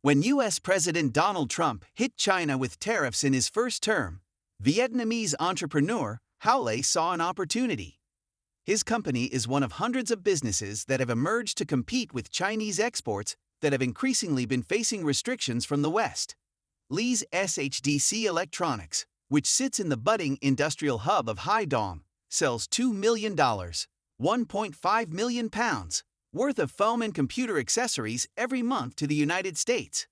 When U.S. President Donald Trump hit China with tariffs in his first term, Vietnamese entrepreneur Hao saw an opportunity. His company is one of hundreds of businesses that have emerged to compete with Chinese exports that have increasingly been facing restrictions from the West. Lee's SHDC Electronics, which sits in the budding industrial hub of Haidong, sells $2 million, 1.5 million pounds, worth of phone and computer accessories every month to the United States.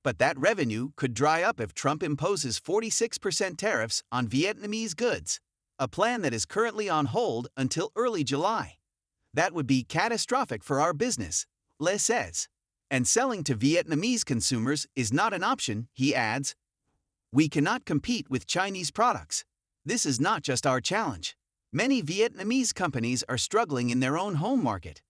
But that revenue could dry up if Trump imposes 46% tariffs on Vietnamese goods, a plan that is currently on hold until early July. That would be catastrophic for our business, Lee says. And selling to Vietnamese consumers is not an option, he adds. We cannot compete with Chinese products. This is not just our challenge. Many Vietnamese companies are struggling in their own home market.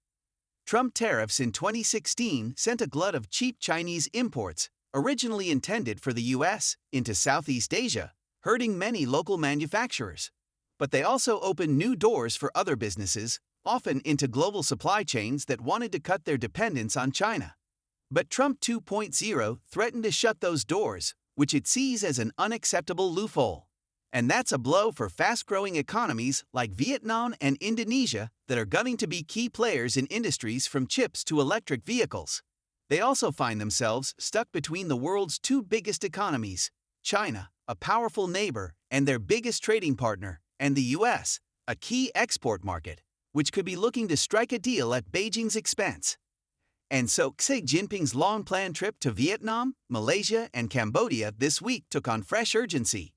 Trump tariffs in 2016 sent a glut of cheap Chinese imports, originally intended for the U.S., into Southeast Asia, hurting many local manufacturers. But they also opened new doors for other businesses, often into global supply chains that wanted to cut their dependence on China. But Trump 2.0 threatened to shut those doors, which it sees as an unacceptable loophole. And that's a blow for fast-growing economies like Vietnam and Indonesia that are gunning to be key players in industries from chips to electric vehicles. They also find themselves stuck between the world's two biggest economies, China, a powerful neighbor and their biggest trading partner, and the U.S., a key export market, which could be looking to strike a deal at Beijing's expense. And so Xi Jinping's long-planned trip to Vietnam, Malaysia, and Cambodia this week took on fresh urgency.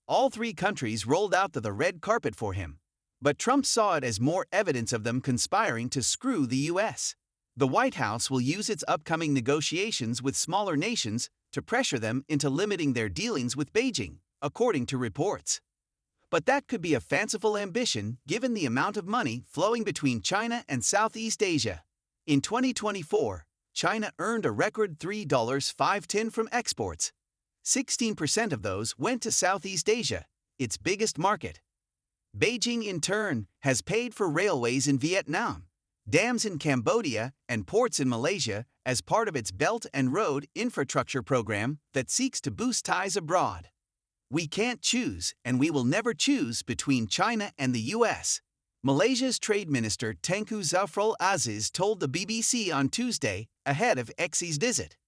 All three countries rolled out the red carpet for him, but Trump saw it as more evidence of them conspiring to screw the U.S. The White House will use its upcoming negotiations with smaller nations to pressure them into limiting their dealings with Beijing, according to reports. But that could be a fanciful ambition given the amount of money flowing between China and Southeast Asia. In 2024, China earned a record $3.5 from exports. 16% of those went to Southeast Asia, its biggest market. Beijing, in turn, has paid for railways in Vietnam, dams in Cambodia, and ports in Malaysia as part of its Belt and Road Infrastructure program that seeks to boost ties abroad. We can't choose, and we will never choose, between China and the U.S., Malaysia's Trade Minister Tengku Zafrul Aziz told the BBC on Tuesday ahead of Xi's visit.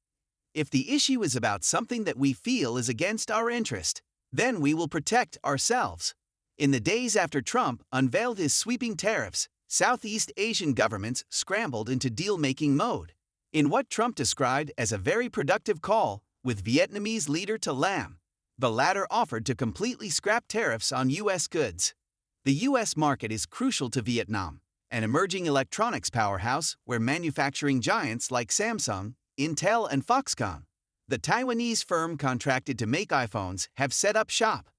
If the issue is about something that we feel is against our interest, then we will protect ourselves. In the days after Trump unveiled his sweeping tariffs, Southeast Asian governments scrambled into deal-making mode, in what Trump described as a very productive call with Vietnamese leader To Lam. The latter offered to completely scrap tariffs on U.S. goods. The U.S. market is crucial to Vietnam, an emerging electronics powerhouse where manufacturing giants like Samsung, Intel, and Foxconn, the Taiwanese firm contracted to make iPhones, have set up shop.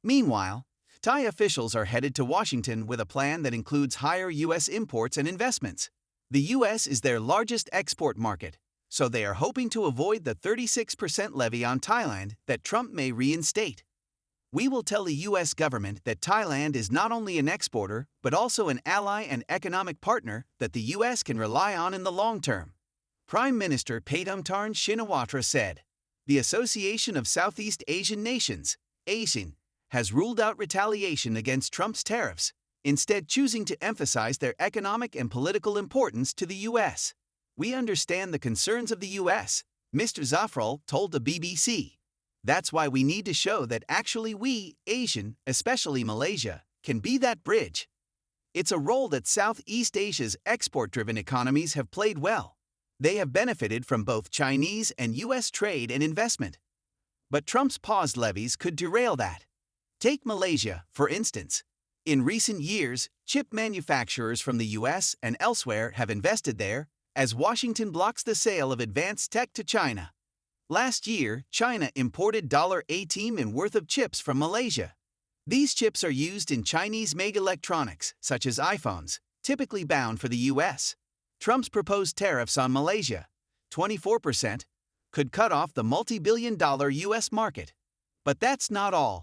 Meanwhile, Thai officials are headed to Washington with a plan that includes higher U.S. imports and investments. The U.S. is their largest export market, so they are hoping to avoid the 36% levy on Thailand that Trump may reinstate. We will tell the U.S. government that Thailand is not only an exporter but also an ally and economic partner that the U.S. can rely on in the long term, Prime Minister Paetongtarn Shinawatra said. The Association of Southeast Asian Nations, ASEAN, has ruled out retaliation against Trump's tariffs, instead choosing to emphasize their economic and political importance to the U.S. We understand the concerns of the U.S., Mr. Zafrul told the BBC. That's why we need to show that actually we, Asian, especially Malaysia, can be that bridge. It's a role that Southeast Asia's export-driven economies have played well. They have benefited from both Chinese and U.S. trade and investment. But Trump's paused levies could derail that. Take Malaysia, for instance. In recent years, chip manufacturers from the U.S. and elsewhere have invested there, as Washington blocks the sale of advanced tech to China. Last year, China imported $18 worth of chips from Malaysia. These chips are used in Chinese-made electronics, such as iPhones, typically bound for the U.S. Trump's proposed tariffs on Malaysia, 24%, could cut off the multi-billion-dollar U.S. market. But that's not all.